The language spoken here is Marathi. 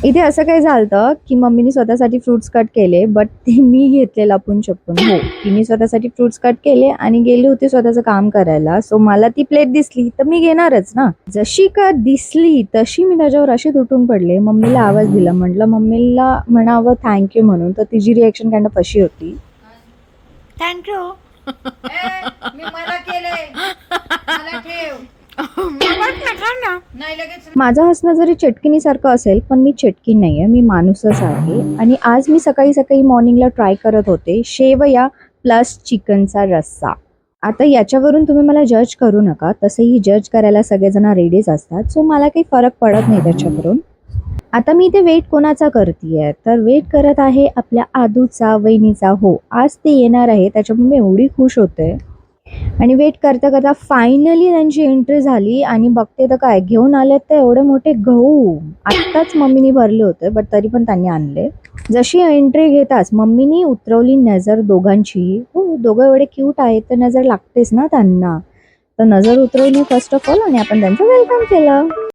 इथे असं काही झालं की मम्मीने स्वतःसाठी फ्रुट्स कट केले, बट ते मी घेतले लपून छपून. हो, तिने स्वतःसाठी फ्रुट्स कट केले आणि गेली होती स्वतःचं काम करायला. सो मला ती प्लेट दिसली तर मी घेणारच ना. जशी का दिसली तशी मी त्याच्यावर अशी तुटून पडले. मम्मीला आवाज दिला, म्हटलं मम्मीला म्हणावं थँक्यू म्हणून, तर तिची रिएक्शन काइंड ऑफ अशी होती, थँक्यू. मी मला केलंय, मला ठेव. नाही लगेच. माझं हसणं जरी चटकिनीसारखं असेल, पण मी चटकी नाहीये, मी माणूसच आहे. आणि आज मी सकाळी सकाळी मॉर्निंगला ट्राय करत होते शेवया प्लस चिकनचा रस्सा. आता याच्यावरून तुम्ही मला जज करू नका, तसंही जज करायला सगळेजण रेडीच असतात, सो मला काही फरक पडत नाही त्याच्यावरून. आता मी ते वेट कोणाचा करतीये, तर वेट करत आहे आपल्या आदूचा, वहिनीचा. हो, आज ते येणार आहे, त्याच्यामुळे मी एवढी खुश होते. आणि वेट करता करता फायनली त्यांची एंट्री झाली आणि बघते तर काय घेऊन आले, तर एवढे मोठे गहू. आत्ताच मम्मीनी भरले होते, बट तरी पण त्यांनी आणले. जशी एंट्री घेताच मम्मीनी उतरवली नजर दोघांची. हो, दोघं एवढे क्यूट आहेत तर नजर लागतेच ना त्यांना. तर नजर उतरवली फर्स्ट ऑफ ऑल आणि आपण त्यांचं वेलकम केलं.